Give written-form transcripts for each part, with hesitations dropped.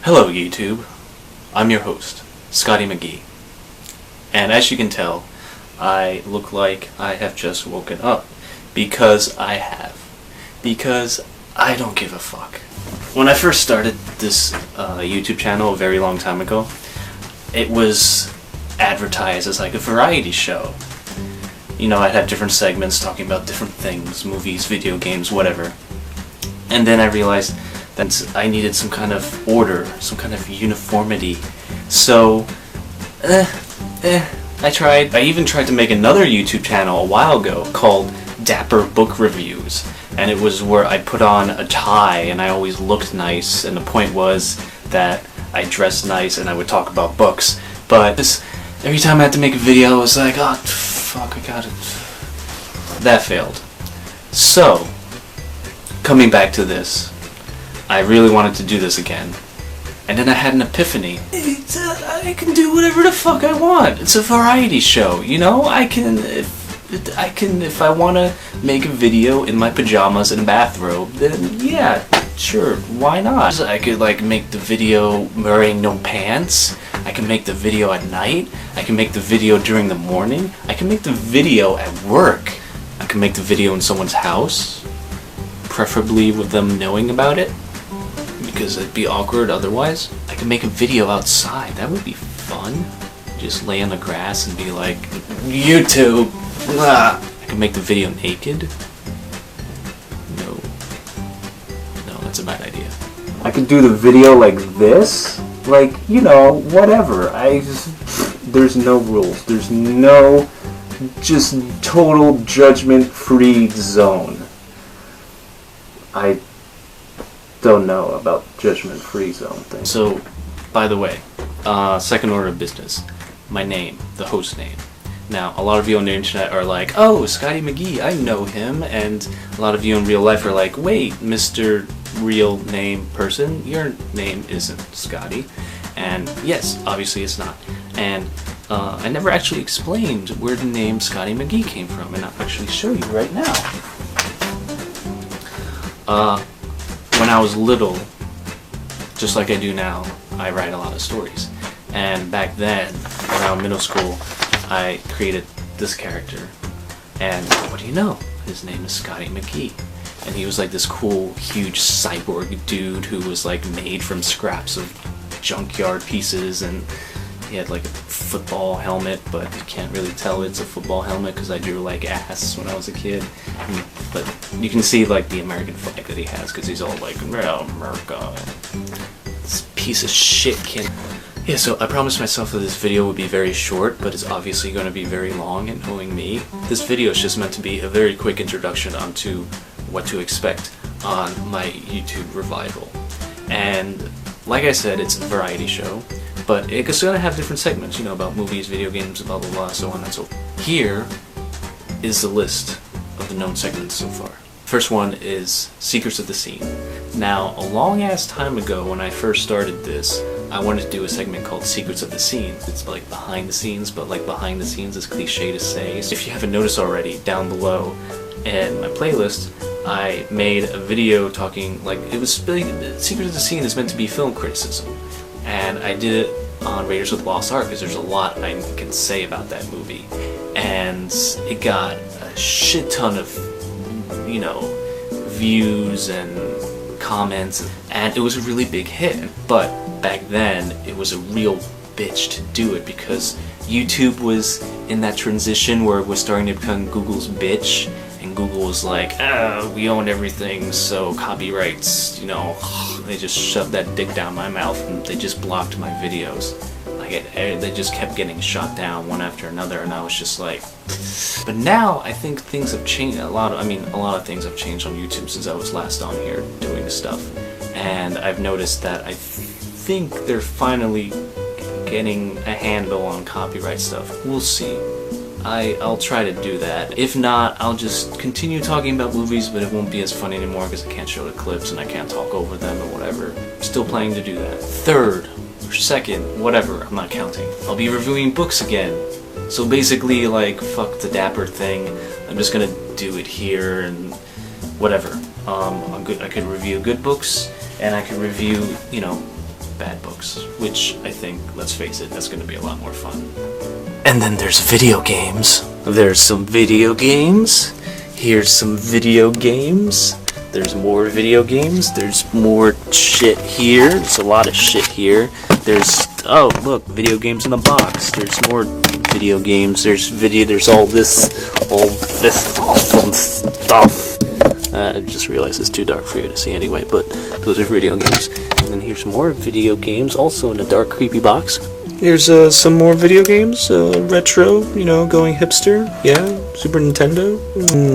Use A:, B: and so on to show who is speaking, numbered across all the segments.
A: Hello YouTube, I'm your host, Scotty McGee, and as you can tell, I look like I have just woken up, because I have, because I don't give a fuck. When I first started this YouTube channel a very long time ago, it was advertised as like a variety show. You know, I'd have different segments talking about different things, movies, video games, whatever, and then I realized that I needed some kind of order, some kind of uniformity. So, I tried. I even tried to make another YouTube channel a while ago called Dapper Book Reviews. And it was where I put on a tie and I always looked nice, and the point was that I dressed nice and I would talk about books. But every time I had to make a video, I was like, oh, fuck, I got it. That failed. So, coming back to this, I really wanted to do this again, and then I had an epiphany. I can do whatever the fuck I want. It's a variety show, you know. If I want to make a video in my pajamas and a bathrobe, then yeah, sure, why not? I could like make the video wearing no pants. I can make the video at night. I can make the video during the morning. I can make the video at work. I can make the video in someone's house, preferably with them knowing about it, because it'd be awkward otherwise. I could make a video outside. That would be fun. Just lay on the grass and be like, YouTube. I could make the video naked. No, that's a bad idea. I could do the video like this. Like, you know, whatever. There's no rules. There's no just total judgment-free zone. I don't know about judgment-free zone thing. So, by the way, second order of business. My name, the host name. Now, a lot of you on the internet are like, oh, Scotty McGee, I know him, and a lot of you in real life are like, wait, Mr. Real Name Person, your name isn't Scotty. And yes, obviously it's not. And I never actually explained where the name Scotty McGee came from, and I'll actually show you right now. When I was little, just like I do now, I write a lot of stories. And back then, around middle school, I created this character. And what do you know? His name is Scotty McGee. And he was like this cool, huge cyborg dude who was like made from scraps of junkyard pieces, and he had like a football helmet, but you can't really tell it's a football helmet because I drew like ass when I was a kid. But you can see like the American flag that he has because he's all like, well, America. This piece of shit kid. Yeah, so I promised myself that this video would be very short, but it's obviously going to be very long, and knowing me, this video is just meant to be a very quick introduction onto what to expect on my YouTube revival. And like I said, it's a variety show, but it's going to have different segments, you know, about movies, video games, blah blah blah, so on and so forth. Here is the list of the known segments so far. First one is Secrets of the Scene. Now, a long ass time ago when I first started this, I wanted to do a segment called Secrets of the Scene. It's like behind the scenes, but like behind the scenes is cliche to say. So if you haven't noticed already, down below in my playlist, I made a video talking, like, it was, Secrets of the Scene is meant to be film criticism. And I did it on Raiders of the Lost Ark because there's a lot I can say about that movie. And it got a shit ton of, you know, views and comments, and it was a really big hit. But back then, it was a real bitch to do it because YouTube was in that transition where it was starting to become Google's bitch, and Google was like, we own everything, so copyrights, you know, they just shoved that dick down my mouth and they just blocked my videos. Like, they just kept getting shot down one after another, and I was just like... But now, I think things have changed a lot. A lot of things have changed on YouTube since I was last on here doing stuff. And I've noticed that I think they're finally getting a handle on copyright stuff. We'll see. I'll try to do that. If not, I'll just continue talking about movies, but it won't be as funny anymore because I can't show the clips and I can't talk over them or whatever. Still planning to do that. Third, or second, whatever, I'm not counting. I'll be reviewing books again. So basically, like, fuck the Dapper thing. I'm just gonna do it here and whatever. I could review good books, and I could review, you know, bad books, which I think, let's face it, that's going to be a lot more fun. And then there's video games. There's some video games. Here's some video games. There's more video games. There's more shit here. There's a lot of shit here. There's, oh look, video games in the box. There's more video games. There's all this awesome stuff. I just realized it's too dark for you to see anyway, but those are video games. And then here's more video games, also in a dark, creepy box. Here's some more video games, retro, you know, going hipster, yeah, Super Nintendo.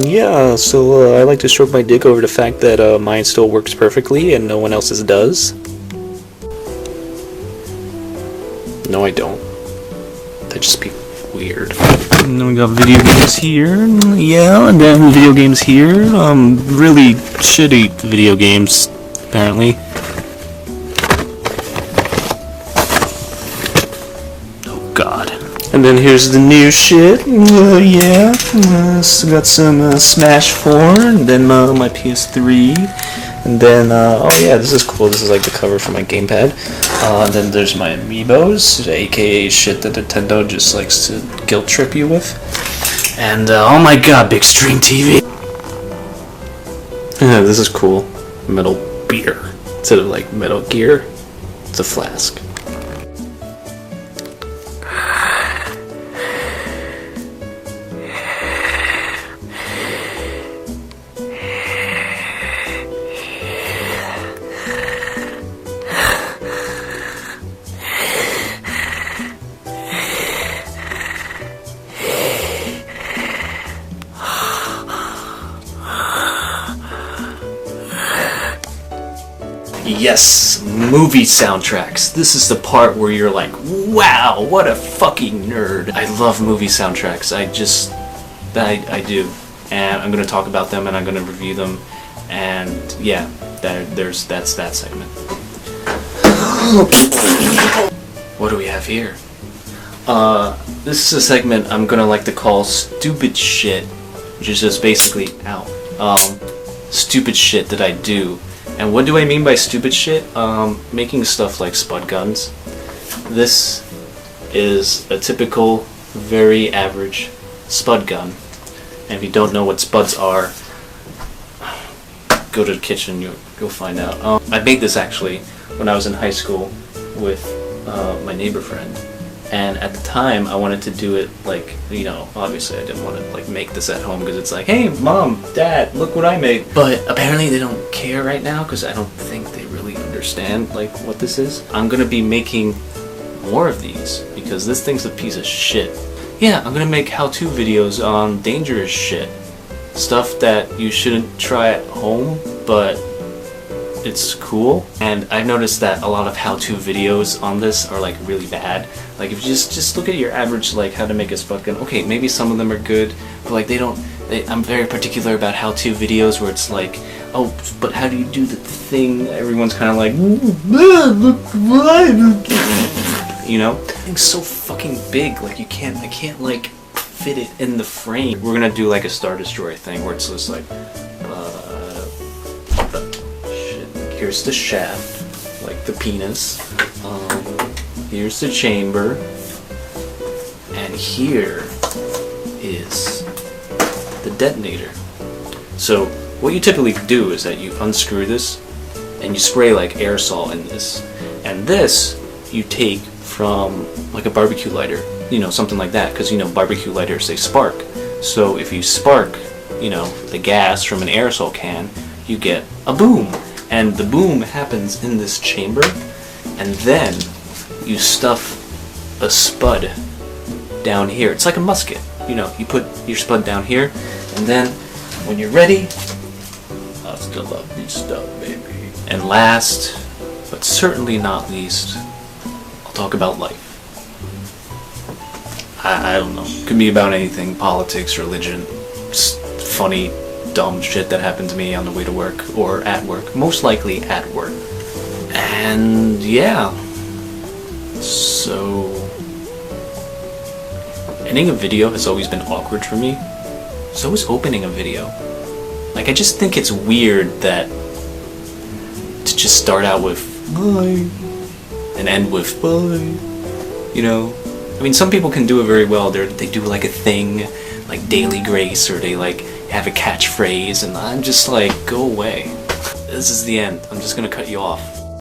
A: Yeah, so I like to stroke my dick over the fact that mine still works perfectly and no one else's does. No, I don't. That'd just be weird. And then we got video games here, yeah, and then video games here, really shitty video games, apparently. Oh god. And then here's the new shit, yeah, so got some Smash 4, and then my PS3, and then, oh yeah, this is cool, this is like the cover for my gamepad. And then there's my amiibos, aka shit that Nintendo just likes to guilt trip you with. And oh my god, big screen TV! Yeah, this is cool. Metal beer. Instead of like Metal Gear, it's a flask. Yes, movie soundtracks. This is the part where you're like, wow, what a fucking nerd. I love movie soundtracks. I do. And I'm going to talk about them and I'm going to review them. And yeah, that's that segment. What do we have here? This is a segment I'm going to like to call Stupid Shit, which is just basically, stupid shit that I do. And what do I mean by stupid shit? Making stuff like spud guns. This is a typical, very average spud gun. And if you don't know what spuds are, go to the kitchen, you'll find out. I made this actually when I was in high school with my neighbor friend. And at the time, I wanted to do it like, you know, obviously I didn't want to like make this at home because it's like, hey, mom, dad, look what I made. But apparently they don't care right now because I don't think they really understand like what this is. I'm going to be making more of these because this thing's a piece of shit. Yeah, I'm going to make how-to videos on dangerous shit. Stuff that you shouldn't try at home, but it's cool. And I've noticed that a lot of how-to videos on this are like really bad. Like if you just look at your average like how to make a spud gun, okay, maybe some of them are good, but like I'm very particular about how-to videos where it's like, oh, but how do you do the thing? Everyone's kind of like, you know? It's so fucking big, like I can't like fit it in the frame. We're gonna do like a Star Destroyer thing where it's just like, here's the shaft, like the penis. Here's the chamber. And here is the detonator. So what you typically do is that you unscrew this and you spray like aerosol in this. And this you take from like a barbecue lighter, you know, something like that, because you know barbecue lighters, they spark. So if you spark, you know, the gas from an aerosol can, you get a boom. And the boom happens in this chamber, and then you stuff a spud down here. It's like a musket, you know, you put your spud down here, and then when you're ready, I still love this stuff, baby. And last, but certainly not least, I'll talk about life. I don't know, could be about anything, politics, religion, just funny, dumb shit that happened to me on the way to work or at work, most likely at work. And yeah, so ending a video has always been awkward for me. So is opening a video. Like I just think it's weird that to just start out with, hi, and end with bye. You know, I mean, some people can do it very well. They do like a thing, like daily grace, or they like have a catchphrase, and I'm just like, go away. This is the end. I'm just gonna cut you off.